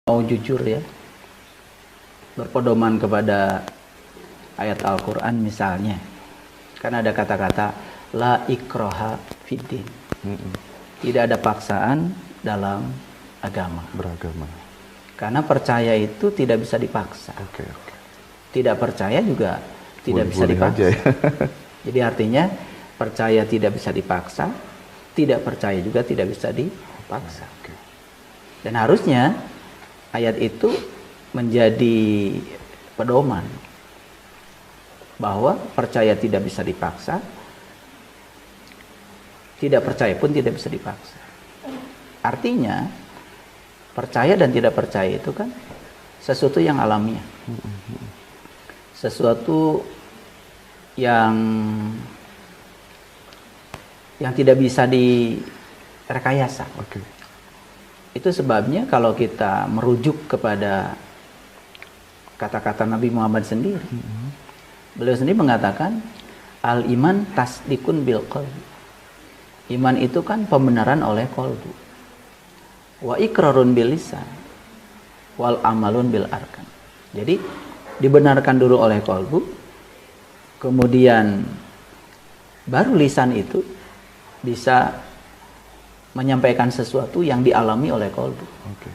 Mau jujur ya, berpedoman kepada ayat Al-Quran misalnya, kan ada kata-kata la ikroha fiddin, tidak ada paksaan dalam agama. Beragama. Karena percaya itu tidak bisa dipaksa. Oke. Tidak percaya juga tidak bisa Boleh dipaksa. aja ya. Jadi artinya percaya tidak bisa dipaksa, tidak percaya juga tidak bisa dipaksa. Oke. Dan harusnya ayat itu menjadi pedoman bahwa percaya tidak bisa dipaksa, tidak percaya pun tidak bisa dipaksa. Artinya percaya dan tidak percaya itu kan sesuatu yang alamiah, sesuatu yang tidak bisa direkayasa. Oke. Itu sebabnya kalau kita merujuk kepada kata-kata Nabi Muhammad sendiri, beliau sendiri mengatakan al-iman tasdikun bil qalbi. Iman itu kan pembenaran oleh qalbu. Wa iqrarun bil lisan wal amalun bil arkan. Jadi dibenarkan dulu oleh qalbu, kemudian baru lisan itu bisa menyampaikan sesuatu yang dialami oleh qalbu. Oke.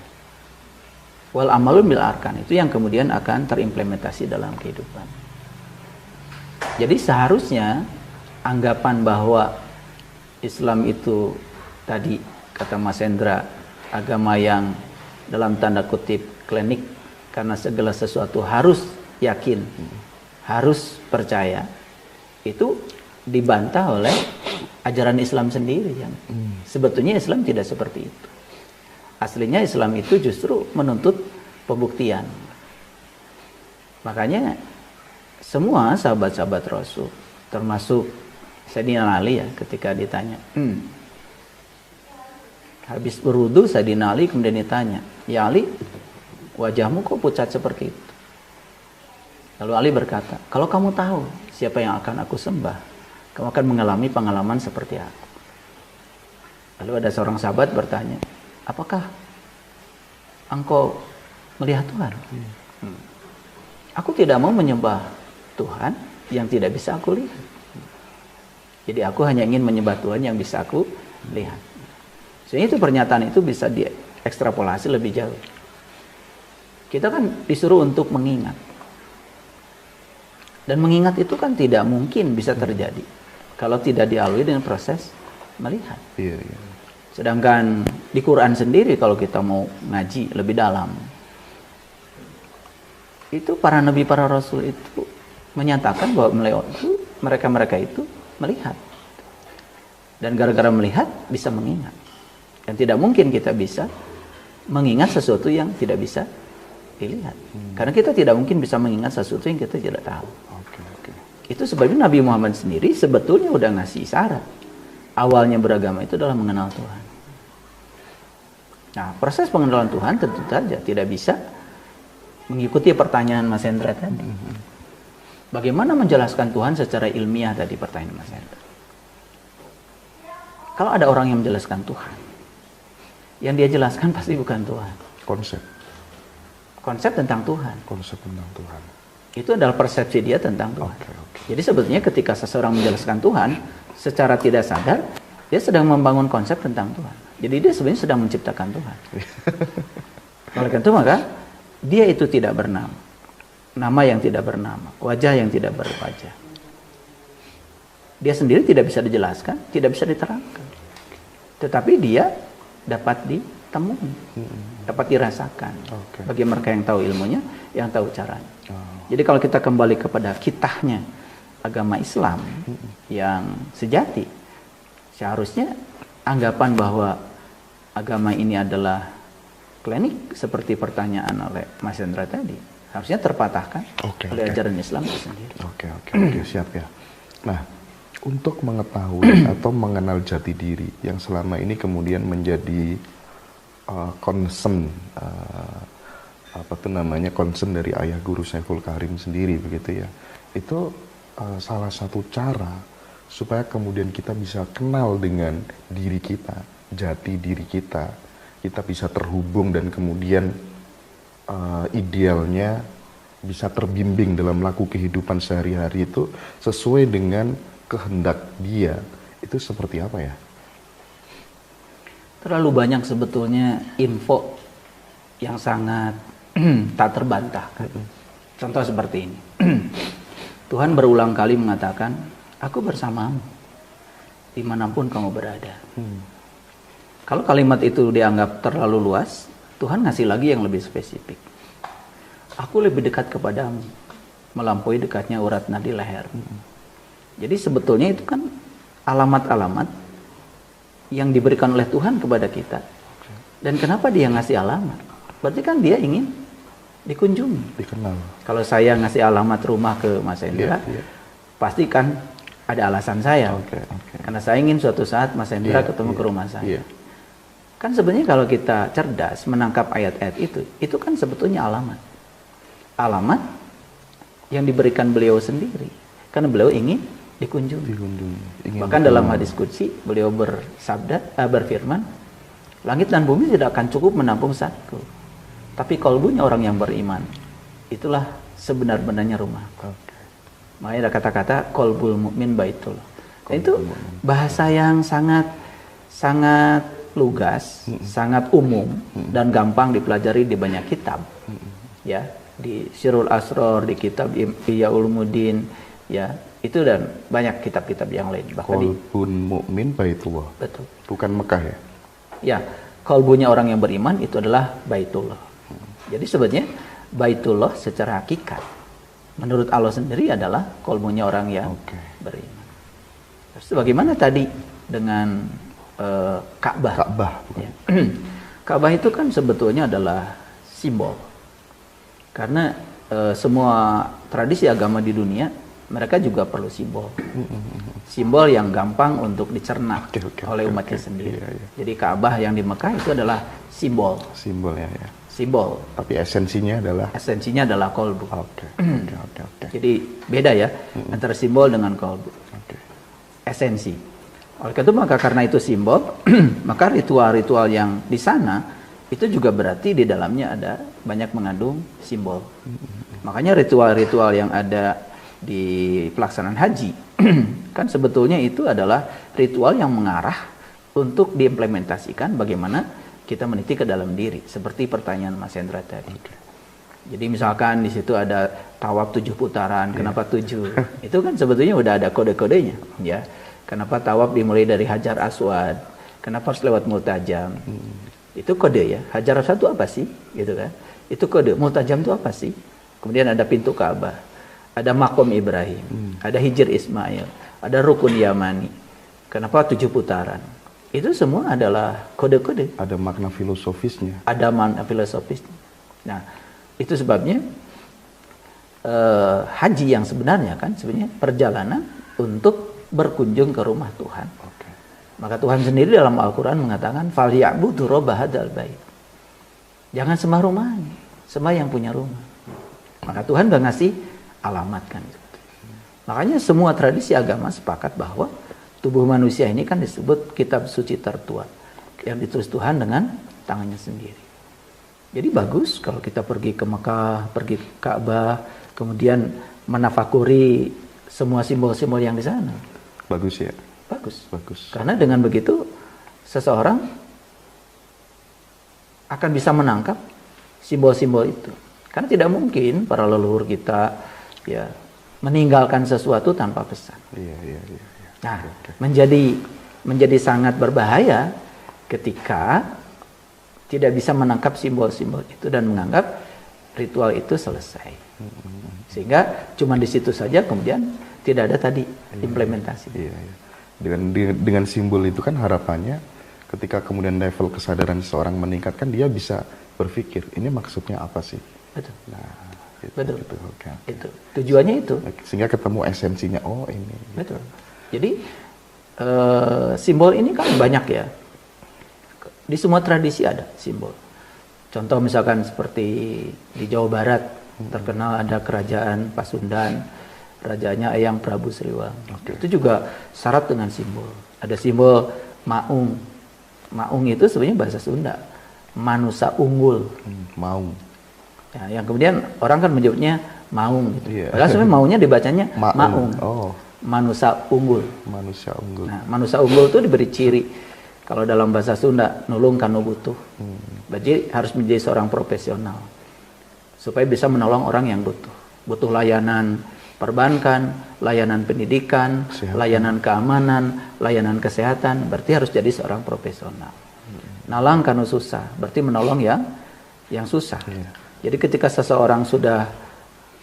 Wal amalun bil arkan, itu yang kemudian akan terimplementasi dalam kehidupan. Jadi seharusnya anggapan bahwa Islam itu tadi kata Mas Hendra agama yang dalam tanda kutip klinik karena segala sesuatu harus yakin, harus percaya, itu dibantah oleh ajaran Islam sendiri yang sebetulnya Islam tidak seperti itu. Aslinya Islam itu justru menuntut pembuktian. Makanya semua sahabat-sahabat Rasul, termasuk Sayyidina Ali ya, ketika ditanya, habis berwudu Sayyidina Ali kemudian ditanya, ya Ali, wajahmu kok pucat seperti itu? Lalu Ali berkata, kalau kamu tahu siapa yang akan aku sembah, kamu akan mengalami pengalaman seperti aku. Lalu ada seorang sahabat bertanya, apakah engkau melihat Tuhan? Aku tidak mau menyembah Tuhan yang tidak bisa aku lihat. Jadi aku hanya ingin menyembah Tuhan yang bisa aku lihat. Sehingga itu pernyataan itu bisa diekstrapolasi lebih jauh. Kita kan disuruh untuk mengingat. Dan mengingat itu kan tidak mungkin bisa terjadi kalau tidak dilalui dengan proses melihat. Iya. Sedangkan di Quran sendiri kalau kita mau ngaji lebih dalam, itu para nabi, para rasul itu menyatakan bahwa mereka itu melihat. Dan gara-gara melihat bisa mengingat. Dan tidak mungkin kita bisa mengingat sesuatu yang tidak bisa dilihat. Karena kita tidak mungkin bisa mengingat sesuatu yang kita tidak tahu. Oke. Itu sebabnya Nabi Muhammad sendiri sebetulnya udah ngasih isyarat. Awalnya beragama itu adalah mengenal Tuhan. Nah, proses pengenalan Tuhan tentu saja tidak bisa mengikuti pertanyaan Mas Hendra tadi. Bagaimana menjelaskan Tuhan secara ilmiah tadi pertanyaan Mas Hendra? Kalau ada orang yang menjelaskan Tuhan, yang dia jelaskan pasti bukan Tuhan. Konsep tentang Tuhan. Itu adalah persepsi dia tentang Tuhan. Oke. Jadi sebetulnya ketika seseorang menjelaskan Tuhan, secara tidak sadar, dia sedang membangun konsep tentang Tuhan. Jadi dia sebenarnya sedang menciptakan Tuhan. Oleh karena itu maka, dia itu tidak bernama. Nama yang tidak bernama. Wajah yang tidak berwajah. Dia sendiri tidak bisa dijelaskan, tidak bisa diterangkan. Tetapi dia dapat ditemui, dapat dirasakan. Bagi mereka yang tahu ilmunya, yang tahu caranya. Jadi kalau kita kembali kepada kitahnya agama Islam yang sejati, seharusnya anggapan bahwa agama ini adalah klinik seperti pertanyaan oleh Mas Hendra tadi, harusnya terpatahkan oleh ajaran Islam itu sendiri. Oke, siap ya. Nah, untuk mengetahui atau mengenal jati diri yang selama ini kemudian menjadi concern concern dari ayah guru Syekhul Karim sendiri begitu ya. Itu salah satu cara supaya kemudian kita bisa kenal dengan diri kita, jati diri kita bisa terhubung dan kemudian idealnya bisa terbimbing dalam laku kehidupan sehari-hari itu sesuai dengan kehendak dia, itu seperti apa ya? Terlalu banyak sebetulnya info yang sangat tak terbantahkan. Contoh seperti ini. Tuhan berulang kali mengatakan, aku bersamamu dimanapun kamu berada. Kalau kalimat itu dianggap terlalu luas, Tuhan ngasih lagi yang lebih spesifik. Aku lebih dekat kepadamu, melampaui dekatnya urat nadi leher. Jadi sebetulnya itu kan alamat-alamat yang diberikan oleh Tuhan kepada kita. Dan kenapa dia ngasih alamat? Berarti kan dia ingin dikunjungi. Dikenal. Kalau saya ngasih alamat rumah ke Mas Hendra, pasti kan ada alasan saya. Karena saya ingin suatu saat Mas Hendra ketemu ke rumah saya. Kan sebenarnya kalau kita cerdas menangkap ayat-ayat itu kan sebetulnya alamat. Alamat yang diberikan beliau sendiri. Karena beliau ingin dikunjungi. Bahkan dalam hadis qudsi beliau berfirman, langit dan bumi tidak akan cukup menampung satu. Tapi kalbunya orang yang beriman, itulah sebenar-benarnya rumah. Makanya ada kata-kata qalbul mukmin baitullah. Dan itu bahasa yang sangat lugas, sangat umum dan gampang dipelajari di banyak kitab. Ya, di Sirul Asror, di kitab Ihya Ulumuddin, ya, itu dan banyak kitab-kitab yang lain. Bahkan qalbun mukmin baitullah. Betul. Bukan Mekah ya? Ya, kalbunya orang yang beriman itu adalah baitullah. Jadi sebetulnya baitullah secara hakikat menurut Allah sendiri adalah kalbunya orang yang beriman. Terus bagaimana tadi dengan Ka'bah? Ya. Ka'bah itu kan sebetulnya adalah simbol. Karena semua tradisi agama di dunia mereka juga perlu simbol. Simbol yang gampang untuk dicerna oleh umatnya sendiri. Jadi Ka'bah yang di Mekah itu adalah simbol. Simbolnya ya. Simbol. Tapi esensinya adalah kolbu. Jadi beda ya antara simbol dengan kolbu. Esensi. Oleh karena itu simbol, maka ritual-ritual yang di sana itu juga berarti di dalamnya ada banyak mengandung simbol. Makanya ritual-ritual yang ada di pelaksanaan haji kan sebetulnya itu adalah ritual yang mengarah untuk diimplementasikan bagaimana kita meniti ke dalam diri, seperti pertanyaan Mas Hendra tadi. Jadi misalkan di situ ada tawaf 7 putaran, kenapa 7? Itu kan sebetulnya udah ada kode-kodenya, ya. Kenapa tawaf dimulai dari Hajar Aswad? Kenapa harus lewat Multajam? Itu kode ya. Hajar Aswad itu apa sih? Gitu kan? Itu kode. Multajam itu apa sih? Kemudian ada pintu Ka'bah, ada Makom Ibrahim, ada Hijr Ismail, ada Rukun Yamani. Kenapa 7 putaran? Itu semua adalah kode-kode. Ada makna filosofisnya. Nah, itu sebabnya haji yang sebenarnya kan sebenarnya perjalanan untuk berkunjung ke rumah Tuhan. Maka Tuhan sendiri dalam Al-Quran mengatakan, "Falyabudu rabb hadzal bait." Jangan sembah rumahnya, sembah yang punya rumah. Maka Tuhan udah ngasih alamat kan. Makanya semua tradisi agama sepakat bahwa tubuh manusia ini kan disebut kitab suci tertua yang ditulis Tuhan dengan tangannya sendiri. Jadi bagus kalau kita pergi ke Mekah, pergi ke Ka'bah, kemudian menafakuri semua simbol-simbol yang di sana. Bagus ya? Bagus. Karena dengan begitu seseorang akan bisa menangkap simbol-simbol itu. Karena tidak mungkin para leluhur kita ya meninggalkan sesuatu tanpa pesan. Iya. Nah, menjadi sangat berbahaya ketika tidak bisa menangkap simbol-simbol itu dan menganggap ritual itu selesai. Sehingga cuma di situ saja kemudian tidak ada tadi implementasi. Iya. Dengan simbol itu kan harapannya ketika kemudian level kesadaran seseorang meningkatkan, dia bisa berpikir ini maksudnya apa sih? Betul. Nah, betul. Itu tujuannya itu. Sehingga ketemu esensinya. Oh ini. Betul. Jadi simbol ini kan banyak ya. Di semua tradisi ada simbol. Contoh misalkan seperti di Jawa Barat terkenal ada kerajaan Pasundan, rajanya Eyang Prabu Sriwang. Itu juga syarat dengan simbol. Ada simbol maung. Maung itu sebenarnya bahasa Sunda. Manusa unggul. Maung. Ya, yang kemudian orang kan menyebutnya maung gitu. Iya. Padahal sebenarnya maunya dibacanya maung. Oh, Manusia unggul. manusia unggul. Nah, manusia unggul itu diberi ciri. Kalau dalam bahasa Sunda, nulung kanu butuh. Berarti harus menjadi seorang profesional. Supaya bisa menolong orang yang butuh. Butuh layanan perbankan, layanan pendidikan, layanan keamanan, layanan kesehatan. Berarti harus jadi seorang profesional. Nalang kanu susah. Berarti menolong yang susah. Iya. Jadi ketika seseorang sudah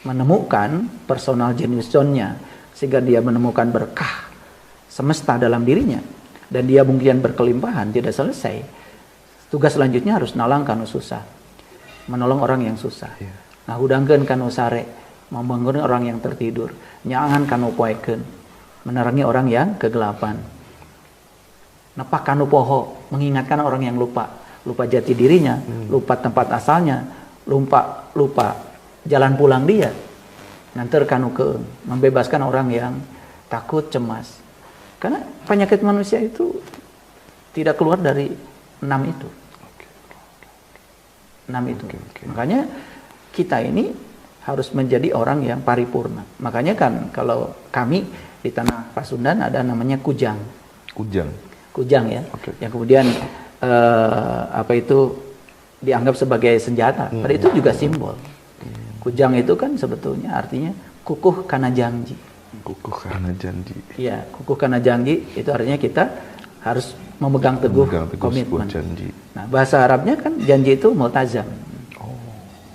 menemukan personal genius zone-nya, sehingga dia menemukan berkah semesta dalam dirinya, dan dia mungkin berkelimpahan, tidak selesai. Tugas selanjutnya harus nalang kanu susah, menolong orang yang susah. Nah, hudangkeun kanu sare, membangun orang yang tertidur, nyaangan kanu poekeun, menerangi orang yang kegelapan. Nepak kanu poho, mengingatkan orang yang lupa jati dirinya, lupa tempat asalnya, lupa jalan pulang dia. Nanti kanu keung, membebaskan orang yang takut, cemas. Karena penyakit manusia itu tidak keluar dari 6 itu. 6 itu. Makanya kita ini harus menjadi orang yang paripurna. Makanya kan kalau kami di tanah Pasundan ada namanya kujang. Kujang ya. Yang kemudian dianggap sebagai senjata. Padahal itu juga simbol. Kujang itu kan sebetulnya artinya kukuh kana janji. Kukuh karena janji. Iya, kukuh karena janji itu artinya kita harus memegang teguh komitmen. Janji. Nah, bahasa Arabnya kan janji itu multazam. Oh.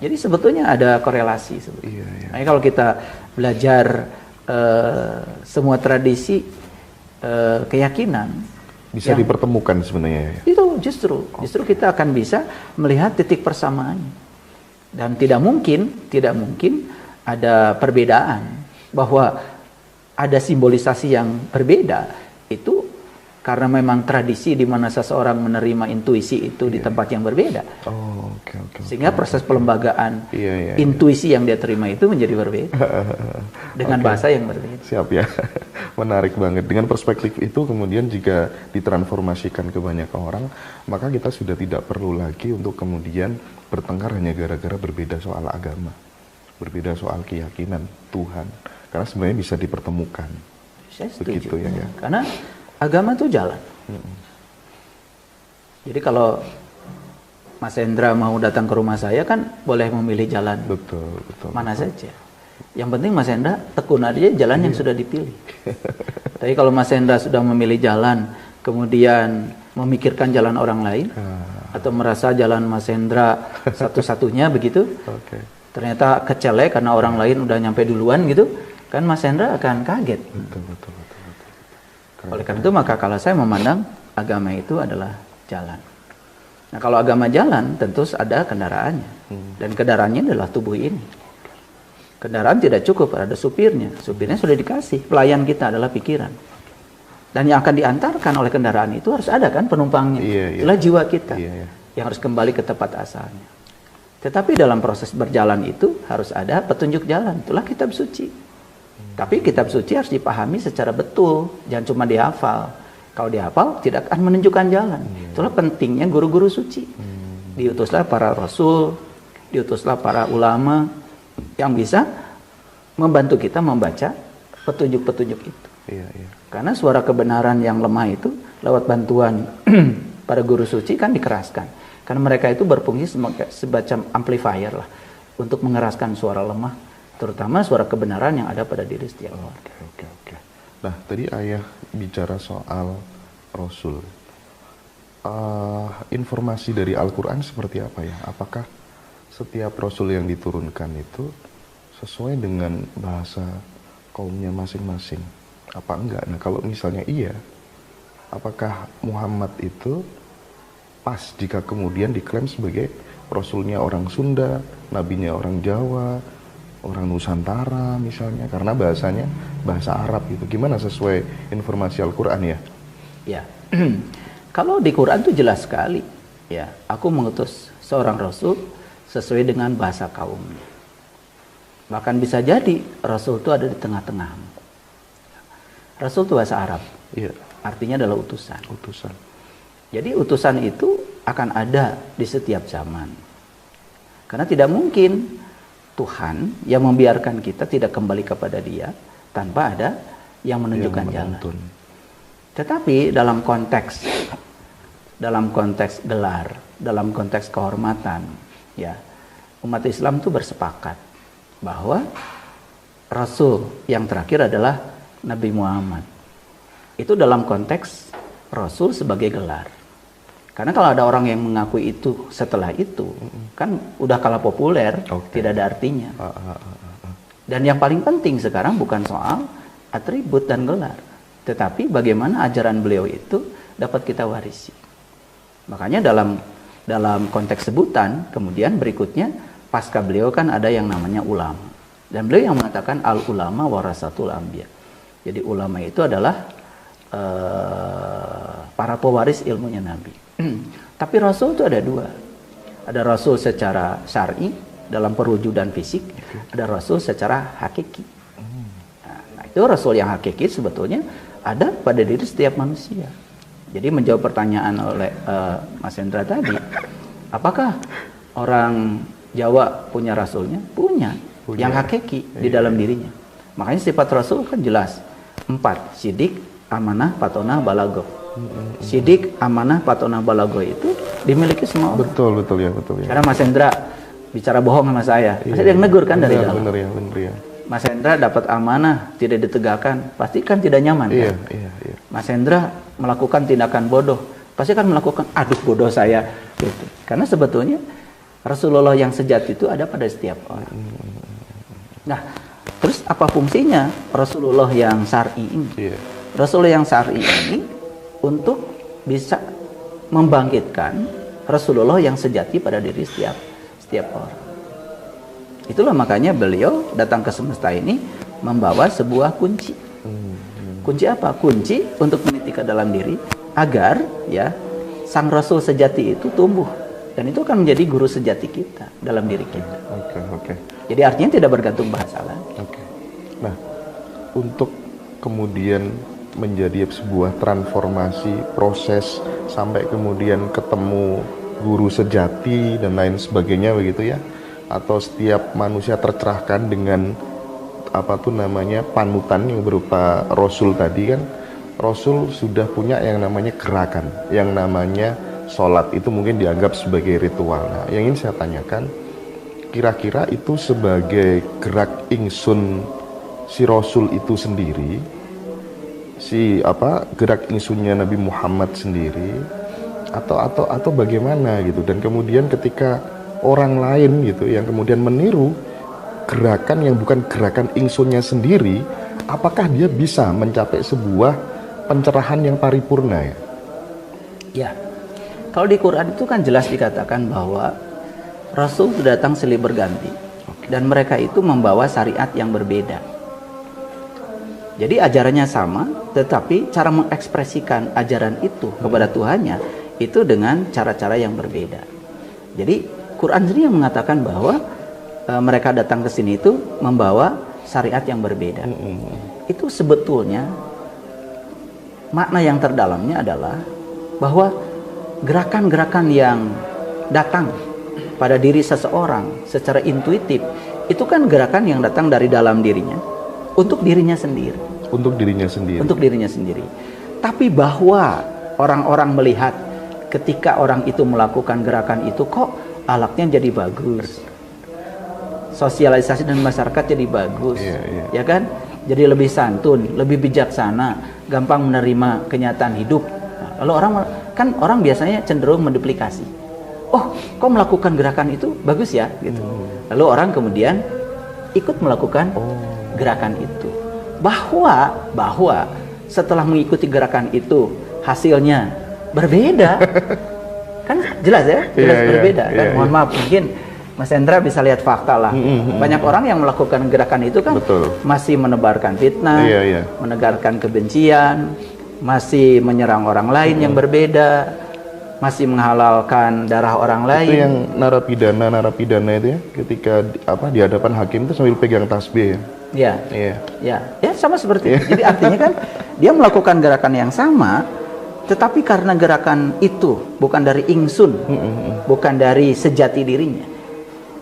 Jadi sebetulnya ada korelasi sebetulnya. Iya. Makanya kalau kita belajar semua tradisi keyakinan bisa dipertemukan sebenarnya ya. Itu justru kita akan bisa melihat titik persamaannya. Dan tidak mungkin ada perbedaan, bahwa ada simbolisasi yang berbeda itu karena memang tradisi di mana seseorang menerima intuisi itu di tempat yang berbeda. Sehingga proses pelembagaan intuisi yang dia terima itu menjadi berbeda dengan bahasa yang berbeda. Siap ya. Menarik banget. Dengan perspektif itu kemudian jika ditransformasikan ke banyak orang, maka kita sudah tidak perlu lagi untuk kemudian bertengkar hanya gara-gara berbeda soal agama, berbeda soal keyakinan Tuhan. Karena sebenarnya bisa dipertemukan. Saya setuju. Begitu ya. Karena agama itu jalan. Jadi kalau Mas Hendra mau datang ke rumah saya kan boleh memilih jalan. Betul. Mana saja. Yang penting Mas Hendra tekun aja jalan yang sudah dipilih. Tapi kalau Mas Hendra sudah memilih jalan, kemudian memikirkan jalan orang lain, atau merasa jalan Mas Hendra satu-satunya begitu, ternyata kecelek karena orang lain udah nyampe duluan gitu, kan Mas Hendra akan kaget. Betul. Oleh karena itu maka kalau saya memandang agama itu adalah jalan. Nah kalau agama jalan tentu ada kendaraannya, dan kendaraannya adalah tubuh ini. Kendaraan tidak cukup, ada supirnya sudah dikasih, pelayan kita adalah pikiran. Dan yang akan diantarkan oleh kendaraan itu harus ada kan penumpangnya. Itulah jiwa kita yang harus kembali ke tempat asalnya. Tetapi dalam proses berjalan itu harus ada petunjuk jalan. Itulah kitab suci. Tapi kitab suci harus dipahami secara betul, jangan cuma dihafal. Kalau dihafal tidak akan menunjukkan jalan. Itulah pentingnya guru-guru suci. Diutuslah para rasul, diutuslah para ulama yang bisa membantu kita membaca petunjuk-petunjuk itu. Karena suara kebenaran yang lemah itu lewat bantuan para guru suci kan dikeraskan. Karena mereka itu berfungsi semacam amplifier lah untuk mengeraskan suara lemah, terutama suara kebenaran yang ada pada diri setiap orang. Oke. Nah, tadi ayah bicara soal Rasul. Informasi dari Al-Quran seperti apa ya? Apakah setiap Rasul yang diturunkan itu sesuai dengan bahasa kaumnya masing-masing? Apa enggak? Nah, kalau misalnya iya, apakah Muhammad itu pas jika kemudian diklaim sebagai Rasulnya orang Sunda, Nabinya orang Jawa, orang Nusantara misalnya, karena bahasanya bahasa Arab gitu. Gimana sesuai informasi Al-Quran ya? Ya, kalau di Quran itu jelas sekali. Ya, aku mengutus seorang Rasul sesuai dengan bahasa kaumnya. Bahkan bisa jadi Rasul itu ada di tengah-tengah. Rasul itu bahasa Arab. Artinya adalah utusan. Jadi utusan itu akan ada di setiap zaman. Karena tidak mungkin Tuhan yang membiarkan kita tidak kembali kepada Dia tanpa ada yang menunjukkan jalan. Tetapi dalam konteks gelar, dalam konteks kehormatan, ya, umat Islam itu bersepakat bahwa Rasul yang terakhir adalah Nabi Muhammad. Itu dalam konteks Rasul sebagai gelar. Karena kalau ada orang yang mengakui itu setelah itu, kan udah kalah populer, tidak ada artinya. Dan yang paling penting sekarang bukan soal atribut dan gelar, tetapi bagaimana ajaran beliau itu dapat kita warisi. Makanya dalam konteks sebutan, kemudian berikutnya pasca beliau kan ada yang namanya ulama. Dan beliau yang mengatakan al ulama warasatul anbiya. Jadi ulama itu adalah para pewaris ilmunya Nabi. Tapi Rasul itu ada dua. Ada Rasul secara syar'i dalam perwujudan fisik, ada Rasul secara hakiki. Nah, itu Rasul yang hakiki sebetulnya ada pada diri setiap manusia. Jadi menjawab pertanyaan oleh Mas Hendra tadi, apakah orang Jawa punya Rasulnya? Punya. Yang hakiki di dalam dirinya. Makanya sifat Rasul kan jelas. 4, sidik, amanah, patonah, balagoh. Sidik, amanah, patonah, balagoh itu dimiliki semua orang. Betul ya. Karena Mas Hendra bicara bohong sama saya, pasti ada yang negur kan dari dalam. Bener ya. Mas Hendra dapat amanah tidak ditegakkan, pasti kan tidak nyaman kan? Iya. Mas Hendra melakukan tindakan bodoh, pasti kan melakukan aduh bodoh saya gitu. Karena sebetulnya Rasulullah yang sejati itu ada pada setiap orang. Nah, terus apa fungsinya Rasulullah yang syar'i ini? Rasulullah yang syar'i ini untuk bisa membangkitkan Rasulullah yang sejati pada diri setiap orang. Itulah makanya beliau datang ke semesta ini membawa sebuah kunci. Kunci apa? Kunci untuk meniti ke dalam diri agar ya sang Rasul sejati itu tumbuh, dan itu akan menjadi guru sejati kita dalam diri kita. Oke. Jadi artinya tidak bergantung bahasa lain. Nah, untuk kemudian menjadi sebuah transformasi proses sampai kemudian ketemu guru sejati dan lain sebagainya begitu ya, atau setiap manusia tercerahkan dengan panutan yang berupa Rasul tadi kan. Rasul sudah punya yang namanya gerakan, yang namanya sholat, itu mungkin dianggap sebagai ritual. Nah, yang ingin saya tanyakan, kira-kira itu sebagai gerak ingsun si Rasul itu sendiri, gerak ingsunnya Nabi Muhammad sendiri, atau bagaimana gitu. Dan kemudian ketika orang lain gitu yang kemudian meniru gerakan yang bukan gerakan ingsunnya sendiri, apakah dia bisa mencapai sebuah pencerahan yang paripurna ya? Ya, kalau di Quran itu kan jelas dikatakan bahwa Rasul itu datang silih berganti, dan mereka itu membawa syariat yang berbeda. Jadi ajarannya sama, tetapi cara mengekspresikan ajaran itu kepada Tuhannya itu dengan cara-cara yang berbeda. Jadi Quran sendiri yang mengatakan bahwa mereka datang ke sini itu membawa syariat yang berbeda. Itu sebetulnya makna yang terdalamnya adalah bahwa gerakan-gerakan yang datang pada diri seseorang secara intuitif itu kan gerakan yang datang dari dalam dirinya untuk dirinya sendiri. Untuk dirinya sendiri. Tapi bahwa orang-orang melihat ketika orang itu melakukan gerakan itu kok akhlaknya jadi bagus, sosialisasi dan masyarakat jadi bagus, ya kan? Jadi lebih santun, lebih bijaksana, gampang menerima kenyataan hidup. Nah, lalu orang biasanya cenderung menduplikasi. Oh, kok melakukan gerakan itu bagus ya, gitu. Lalu orang kemudian ikut melakukan gerakan itu. Bahwa setelah mengikuti gerakan itu hasilnya berbeda, kan jelas ya, berbeda. Kan? Mohon maaf, mungkin Mas Hendra bisa lihat fakta lah. Banyak orang yang melakukan gerakan itu kan masih menebarkan fitnah, menegarkan kebencian, masih menyerang orang lain yang berbeda, masih menghalalkan darah orang lain. Itu yang narapidana itu ya, ketika di hadapan hakim itu sambil pegang tasbih ya. Ya, sama seperti itu. Jadi artinya kan dia melakukan gerakan yang sama, tetapi karena gerakan itu bukan dari ingsun, bukan dari sejati dirinya,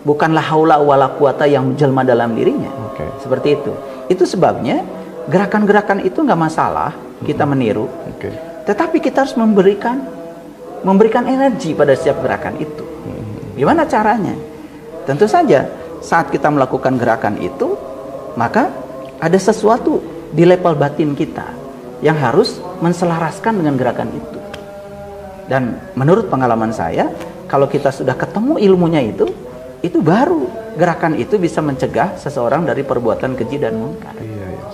bukanlah haula wala quwata yang menjelma dalam dirinya. Seperti itu. Itu sebabnya gerakan-gerakan itu nggak masalah kita meniru, tetapi kita harus memberikan energi pada setiap gerakan itu. Gimana caranya? Tentu saja saat kita melakukan gerakan itu, maka ada sesuatu di level batin kita yang harus menselaraskan dengan gerakan itu. Dan menurut pengalaman saya, kalau kita sudah ketemu ilmunya itu baru gerakan itu bisa mencegah seseorang dari perbuatan keji dan munkar.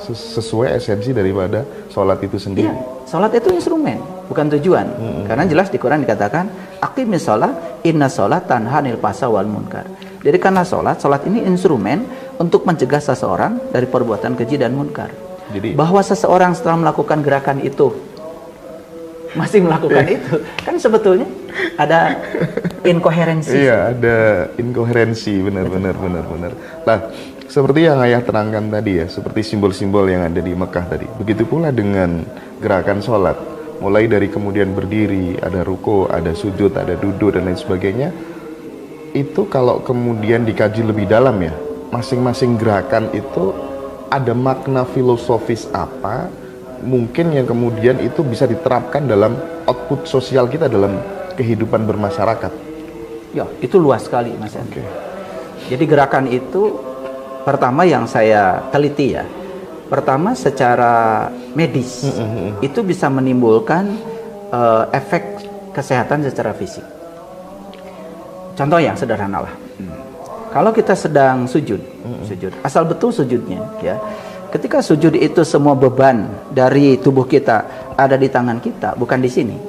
Sesuai esensi daripada sholat itu sendiri. Sholat itu instrumen, bukan tujuan. Karena jelas di Quran dikatakan, aqimis sholat, inna sholat tanha 'anil fahsya'i wal munkar. Jadi karena sholat ini instrumen untuk mencegah seseorang dari perbuatan keji dan munkar. Jadi bahwa seseorang setelah melakukan gerakan itu masih melakukan itu, kan sebetulnya ada inkoherensi. Iya, ada inkoherensi, benar. Nah, seperti yang Ayah terangkan tadi ya, seperti simbol-simbol yang ada di Mekah tadi. Begitu pula dengan gerakan sholat, mulai dari kemudian berdiri, ada ruko, ada sujud, ada duduk dan lain sebagainya. Itu kalau kemudian dikaji lebih dalam ya, masing-masing gerakan itu ada makna filosofis apa mungkin yang kemudian itu bisa diterapkan dalam output sosial kita dalam kehidupan bermasyarakat. Ya, itu luas sekali, Mas. Jadi gerakan itu pertama yang saya teliti ya, pertama secara medis itu bisa menimbulkan efek kesehatan secara fisik. Contoh yang sederhana lah, kalau kita sedang sujud, asal betul sujudnya ya. Ketika sujud itu semua beban dari tubuh kita ada di tangan kita, bukan di sini,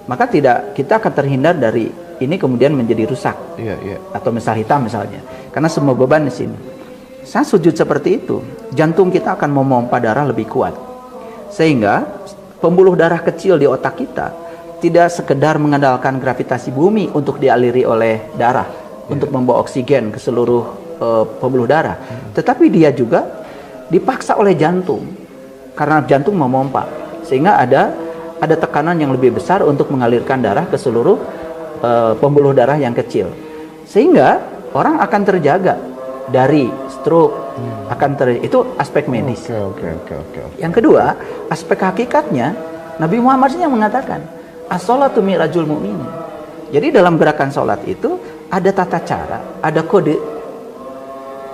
maka kita akan terhindar dari ini kemudian menjadi rusak atau misal hitam misalnya, karena semua beban di sini. Saat sujud seperti itu, jantung kita akan memompa darah lebih kuat, sehingga pembuluh darah kecil di otak kita tidak sekedar mengandalkan gravitasi bumi untuk dialiri oleh darah untuk membawa oksigen ke seluruh pembuluh darah, tetapi dia juga dipaksa oleh jantung karena jantung memompa, sehingga ada tekanan yang lebih besar untuk mengalirkan darah ke seluruh pembuluh darah yang kecil, sehingga orang akan terjaga dari stroke, itu aspek medis. Yang kedua, aspek hakikatnya, Nabi Muhammad yang mengatakan as-sholatu mi'rajul mu'minin. Jadi dalam gerakan sholat itu ada tata cara, ada kode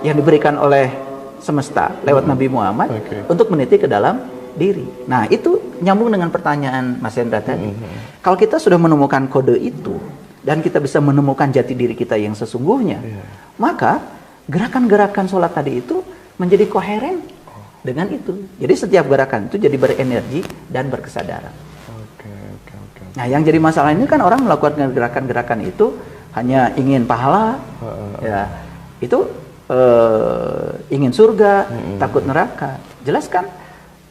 yang diberikan oleh semesta lewat Nabi Muhammad untuk meniti ke dalam diri. Nah, itu nyambung dengan pertanyaan Mas Hendra tadi. Kalau kita sudah menemukan kode itu dan kita bisa menemukan jati diri kita yang sesungguhnya, maka gerakan-gerakan sholat tadi itu menjadi koheren dengan itu. Jadi setiap gerakan itu jadi berenergi dan berkesadaran. Nah, yang jadi masalah ini kan orang melakukan gerakan-gerakan itu hanya ingin pahala, ya itu ingin surga, takut neraka. Jelas kan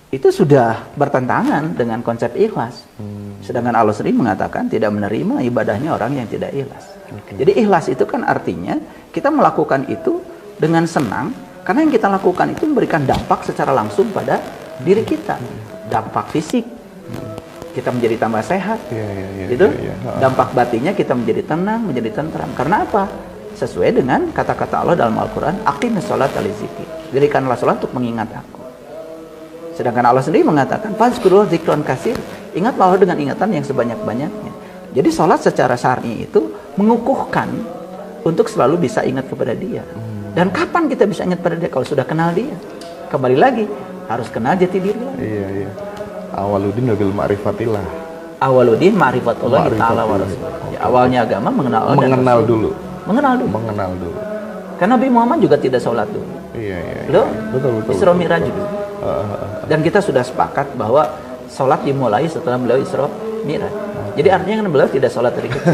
itu sudah bertentangan dengan konsep ikhlas. Sedangkan Allah sendiri mengatakan tidak menerima ibadahnya orang yang tidak ikhlas. Jadi ikhlas itu kan artinya kita melakukan itu dengan senang, karena yang kita lakukan itu memberikan dampak secara langsung pada diri kita. Dampak fisik, kita menjadi tambah sehat. Dampak batinnya kita menjadi tenang, menjadi tentram. Karena apa? Sesuai dengan kata-kata Allah dalam Al-Quran, aqimis sholat li-dzikri, dirikanlah sholat untuk mengingat aku. Sedangkan Allah sendiri mengatakan fazkurullah dzikran katsir, ingatlah Allah dengan ingatan yang sebanyak-banyaknya. Jadi sholat secara syar'i itu mengukuhkan untuk selalu bisa ingat kepada Dia. Dan kapan kita bisa ingat pada Dia? Kalau sudah kenal Dia. Kembali lagi, harus kenal jati diri lagi. Awaludin bil ma'rifatillah. Awaludin ma'rifatullah ta'ala wa rasul. Awalnya agama mengenal dulu. Mengenal dulu. Karena Nabi Muhammad juga tidak sholat dulu. Betul. Isra Mi'raj dulu. Dan kita sudah sepakat bahwa sholat dimulai setelah beliau Isra Mi'raj. Jadi artinya kan beliau tidak sholat dari kecil.